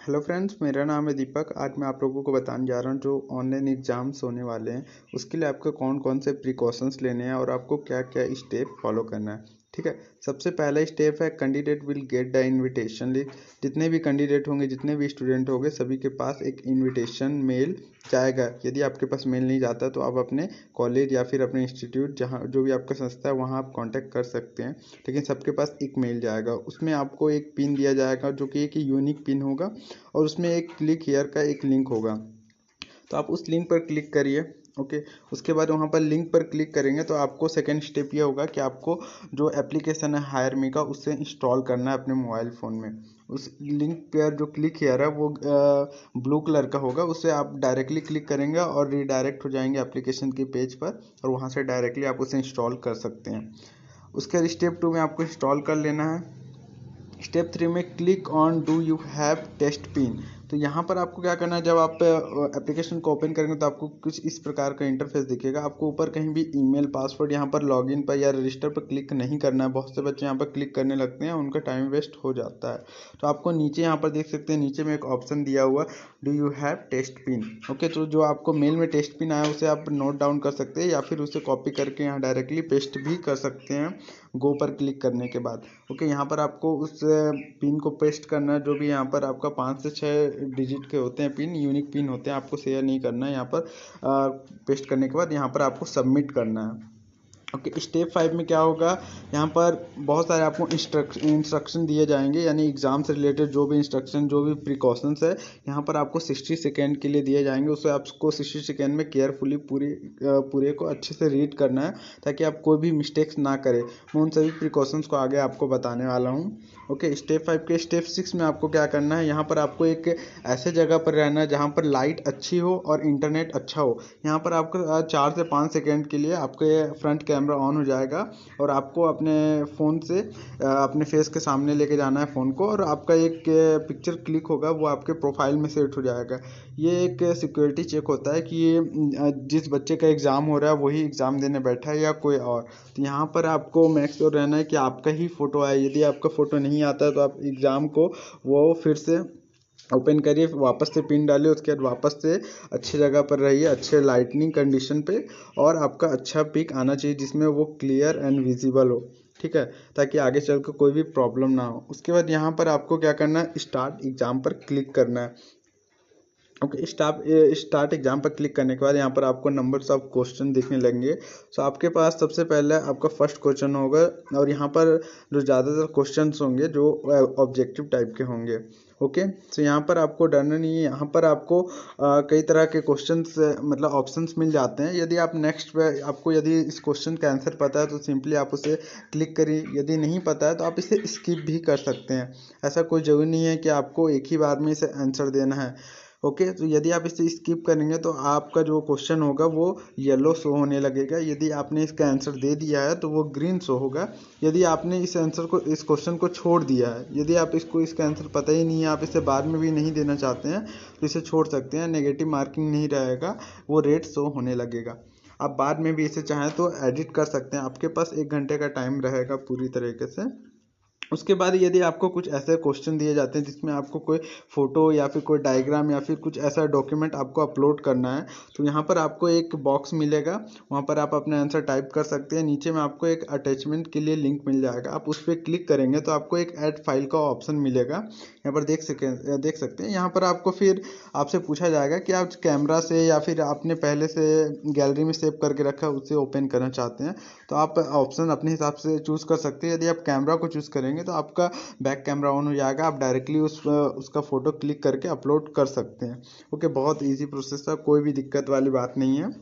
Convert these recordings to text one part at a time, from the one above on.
Hello friends, मेरा नाम है दीपक। आज मैं आप लोगों को बताने जा रहा हूँ जो ऑनलाइन एग्ज़ाम्स होने वाले हैं उसके लिए आपको कौन कौन से प्रिकॉशंस लेने हैं और आपको क्या क्या स्टेप फॉलो करना है। ठीक है, सबसे पहला स्टेप है candidate will get the invitation list. जितने भी कैंडिडेट होंगे, जितने भी स्टूडेंट होंगे, सभी के पास एक इनविटेशन मेल जाएगा। यदि आपके पास मेल नहीं जाता तो आप अपने कॉलेज या फिर अपने इंस्टीट्यूट, जहाँ जो भी आपका संस्था है, वहाँ आप कांटेक्ट कर सकते हैं। लेकिन सबके पास एक मेल जाएगा, उसमें आपको एक पिन दिया जाएगा जो कि एक यूनिक पिन होगा और उसमें एक क्लिक हियर का एक लिंक होगा। तो आप उस लिंक पर क्लिक करिए। ओके, उसके बाद वहाँ पर लिंक पर क्लिक करेंगे तो आपको सेकंड स्टेप ये होगा कि आपको जो एप्लीकेशन है हायर मी का, उससे इंस्टॉल करना है अपने मोबाइल फ़ोन में। उस लिंक पर जो क्लिक हियर है वो ब्लू कलर का होगा, उससे आप डायरेक्टली क्लिक करेंगे और रीडायरेक्ट हो जाएंगे एप्लीकेशन के पेज पर और वहाँ से डायरेक्टली आप उसे इंस्टॉल कर सकते हैं। उसके बाद स्टेप 2 में आपको इंस्टॉल कर लेना है। स्टेप 3 में click on do you have test pin. तो यहाँ पर आपको क्या करना है, जब आप एप्लीकेशन को ओपन करेंगे तो आपको कुछ इस प्रकार का इंटरफेस दिखेगा। आपको ऊपर कहीं भी ईमेल, पासवर्ड, यहाँ पर लॉगिन पर या रजिस्टर पर क्लिक नहीं करना है। बहुत से बच्चे यहाँ पर क्लिक करने लगते हैं, उनका टाइम वेस्ट हो जाता है। तो आपको नीचे यहाँ पर देख सकते हैं, नीचे में एक ऑप्शन दिया हुआ do you have test pin. Okay, तो जो आपको मेल में टेस्ट पिन आया उसे आप नोट डाउन कर सकते हैं या फिर उसे कॉपी करके यहाँ डायरेक्टली पेस्ट भी कर सकते हैं गो पर क्लिक करने के बाद। ओके, यहाँ पर आपको उस पिन को पेस्ट करना है, जो भी यहाँ पर आपका 5 से 6 डिजिट के होते हैं पिन, यूनिक पिन होते हैं। आपको शेयर नहीं करना है। यहाँ पर पेस्ट करने के बाद यहाँ पर आपको सबमिट करना है। ओके, स्टेप 5 में क्या होगा, यहाँ पर बहुत सारे आपको इंस्ट्रक्शन दिए जाएंगे, यानी एग्ज़ाम से रिलेटेड जो भी इंस्ट्रक्शन, जो भी प्रिकॉशंस है, यहाँ पर आपको 60 सेकेंड के लिए दिए जाएंगे। उसे आपको 60 सेकेंड में केयरफुली पूरे को अच्छे से रीड करना है ताकि आप कोई भी मिस्टेक्स ना करें। मैं उन सभी प्रिकॉशंस को आगे आपको बताने वाला हूँ। ओके, स्टेप 5 के स्टेप 6 में आपको क्या करना है, यहाँ पर आपको एक ऐसे जगह पर रहना है जहाँ पर लाइट अच्छी हो और इंटरनेट अच्छा हो। यहाँ पर आपको 4 से 5 सेकेंड के लिए आपके फ्रंट कैमरा ऑन हो जाएगा और आपको अपने फ़ोन से अपने फेस के सामने लेके जाना है फ़ोन को, और आपका एक पिक्चर क्लिक होगा, वो आपके प्रोफाइल में सेट हो जाएगा। ये एक सिक्योरिटी चेक होता है कि ये जिस बच्चे का एग्ज़ाम हो रहा है वही एग्ज़ाम देने बैठा है या कोई और। तो यहाँ पर आपको मेक श्योर रहना है कि आपका ही फ़ोटो आए। यदि आपका फ़ोटो नहीं आता है तो आप एग्ज़ाम को वो फिर से ओपन करिए, वापस से पिन डालिए, उसके बाद वापस से अच्छी जगह पर रहिए, अच्छे लाइटनिंग कंडीशन पे, और आपका अच्छा पिक आना चाहिए जिसमें वो क्लियर एंड विजिबल हो। ठीक है, ताकि आगे चल कर कोई भी प्रॉब्लम ना हो। उसके बाद यहाँ पर आपको क्या करना है, स्टार्ट एग्ज़ाम पर क्लिक करना है। ओके, स्टार्ट एग्जाम पर क्लिक करने के बाद यहाँ पर आपको नंबर्स ऑफ क्वेश्चन दिखने लगेंगे। सो आपके पास सबसे पहले आपका फर्स्ट क्वेश्चन होगा और यहाँ पर जो ज़्यादातर क्वेश्चंस होंगे जो ऑब्जेक्टिव टाइप के होंगे। ओके, तो यहाँ पर आपको डरना नहीं है। यहाँ पर आपको कई तरह के क्वेश्चंस, मतलब ऑप्शंस मिल जाते हैं। यदि आप नेक्स्ट पे, आपको यदि इस क्वेश्चन का आंसर पता है तो सिंपली आप उसे क्लिक करिए। यदि नहीं पता है तो आप इसे स्किप भी कर सकते हैं। ऐसा कोई ज़रूरी नहीं है कि आपको एक ही बार में इसे आंसर देना है। ओके, तो यदि आप इसे स्किप करेंगे तो आपका जो क्वेश्चन होगा वो येलो शो होने लगेगा। यदि आपने इसका आंसर दे दिया है तो वो ग्रीन शो होगा। यदि आपने इस क्वेश्चन को छोड़ दिया है, यदि आप इसका आंसर पता ही नहीं है, आप इसे बाद में भी नहीं देना चाहते हैं, तो इसे छोड़ सकते हैं। नेगेटिव मार्किंग नहीं रहेगा, वो रेड शो होने लगेगा। आप बाद में भी इसे चाहें तो एडिट कर सकते हैं। आपके पास 1 घंटे का टाइम रहेगा पूरी तरीके से। उसके बाद यदि आपको कुछ ऐसे क्वेश्चन दिए जाते हैं जिसमें आपको कोई फ़ोटो या फिर कोई डायग्राम या फिर कुछ ऐसा डॉक्यूमेंट आपको अपलोड करना है, तो यहाँ पर आपको एक बॉक्स मिलेगा, वहाँ पर आप अपने आंसर टाइप कर सकते हैं। नीचे में आपको एक अटैचमेंट के लिए लिंक मिल जाएगा, आप उस पर क्लिक करेंगे तो आपको एक ऐड फाइल का ऑप्शन मिलेगा। यहाँ पर देख सकते हैं। यहाँ पर आपको फिर आपसे पूछा जाएगा कि आप कैमरा से या फिर आपने पहले से गैलरी में सेव करके रखा है उसे ओपन करना चाहते हैं, तो आप ऑप्शन अपने हिसाब से चूज़ कर सकते हैं। यदि आप कैमरा को चूज़ करेंगे तो आपका बैक कैमरा ऑन हो जाएगा, आप डायरेक्टली उसका फ़ोटो क्लिक करके अपलोड कर सकते हैं। ओके, बहुत इजी प्रोसेस है, कोई भी दिक्कत वाली बात नहीं है।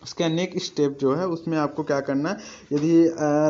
उसका नेक्स्ट स्टेप जो है उसमें आपको क्या करना है, यदि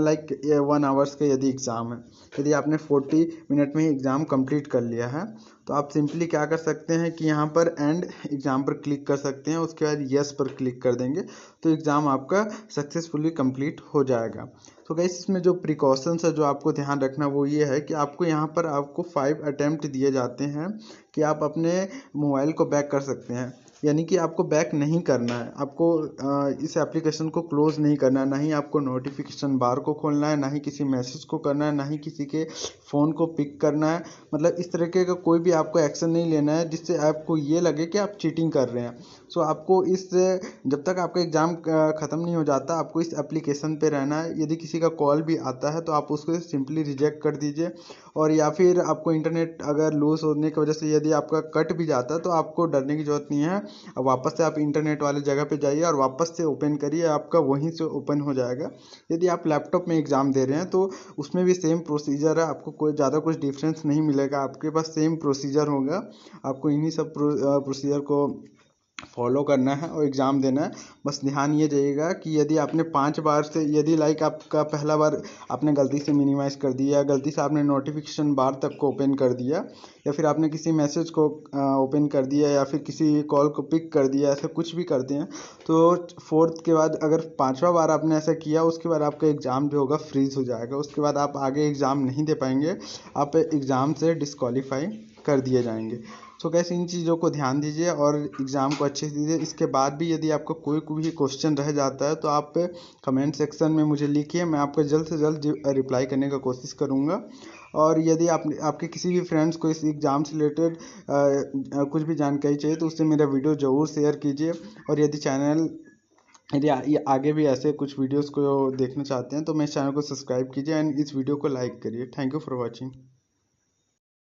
लाइक 1 आवर्स का यदि एग्ज़ाम है, यदि आपने 40 मिनट में ही एग्ज़ाम कंप्लीट कर लिया है, तो आप सिंपली क्या कर सकते हैं कि यहाँ पर एंड एग्ज़ाम पर क्लिक कर सकते हैं। उसके बाद यस पर क्लिक कर देंगे तो एग्ज़ाम आपका सक्सेसफुली कंप्लीट हो जाएगा। तो गाइस, इसमें जो प्रिकॉशंस है जो आपको ध्यान रखना वो ये है कि आपको यहाँ पर आपको 5 अटैम्प्ट दिए जाते हैं कि आप अपने मोबाइल को बैक कर सकते हैं। यानी कि आपको बैक नहीं करना है, आपको इस एप्लीकेशन को क्लोज नहीं करना है, ना ही आपको नोटिफिकेशन बार को खोलना है, ना ही किसी मैसेज को करना है, ना ही किसी के फ़ोन को पिक करना है। मतलब इस तरीके का कोई भी आपको एक्शन नहीं लेना है जिससे आपको ये लगे कि आप चीटिंग कर रहे हैं। सो आपको इस जब तक आपका एग्ज़ाम ख़त्म नहीं हो जाता, आपको इस एप्लीकेशन पे रहना है। यदि किसी का कॉल भी आता है तो आप उसको सिंपली रिजेक्ट कर दीजिए, और या फिर आपको इंटरनेट अगर लूज़ होने की वजह से यदि आपका कट भी जाता है तो आपको डरने की ज़रूरत नहीं है। अब वापस से आप इंटरनेट वाले जगह पे जाइए और वापस से ओपन करिए, आपका वहीं से ओपन हो जाएगा। यदि आप लैपटॉप में एग्ज़ाम दे रहे हैं तो उसमें भी सेम प्रोसीजर है, आपको कोई ज़्यादा कुछ डिफरेंस नहीं मिलेगा, आपके पास सेम प्रोसीजर होगा। आपको इन्हीं सब प्रोसीजर को फॉलो करना है और एग्ज़ाम देना है। बस ध्यान ये रहिएगा कि यदि आपने 5 बार से, यदि लाइक आपका पहला बार आपने गलती से मिनिमाइज़ कर दिया, गलती से आपने नोटिफिकेशन बार तक को ओपन कर दिया, या फिर आपने किसी मैसेज को ओपन कर दिया, या फिर किसी कॉल को पिक कर दिया, ऐसा कुछ भी करते हैं तो फोर्थ के बाद अगर 5वां बार आपने ऐसा किया, उसके बाद आपका एग्ज़ाम जो होगा फ्रीज़ हो जाएगा। उसके बाद आप आगे एग्ज़ाम नहीं दे पाएंगे, आप एग्ज़ाम से डिस्क्वालीफाई कर दिए जाएंगे। तो कैसे इन चीज़ों को ध्यान दीजिए और एग्ज़ाम को अच्छे से दीजिए। इसके बाद भी यदि आपका कोई भी क्वेश्चन रह जाता है तो आप कमेंट सेक्शन में मुझे लिखिए, मैं आपको जल्द से जल्द रिप्लाई करने का कोशिश करूँगा। और यदि आपके किसी भी फ्रेंड्स को इस एग्ज़ाम से रिलेटेड कुछ भी जानकारी चाहिए तो उससे मेरा वीडियो ज़रूर शेयर कीजिए। और यदि आगे भी ऐसे कुछ वीडियोस को देखना चाहते हैं तो मेरे चैनल को सब्सक्राइब कीजिए एंड इस वीडियो को लाइक करिए। Thank you for watching.